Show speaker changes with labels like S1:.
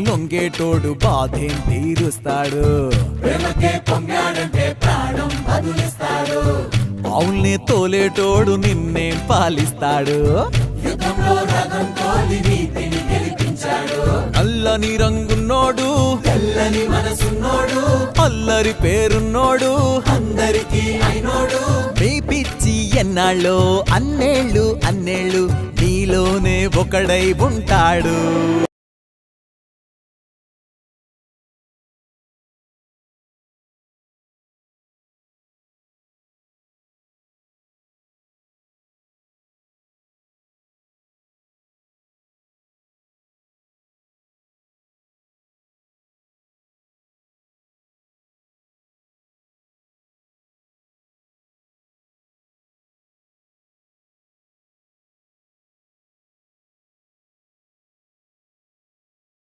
S1: లొంగేటోడు బాధేం తీరుస్తాడు, అవుల్ని తోలేటోడు నిన్నేం పాలిస్తాడు. అల్లని రంగున్నోడు, తెల్లని మనసున్నోడు, అల్లరి పేరున్నోడు, అందరికీ అయినోడు. మీ పిచ్చి ఎన్నాళ్ళు అన్నేళ్ళు నీలోనే ఒకడై ఉంటాడు.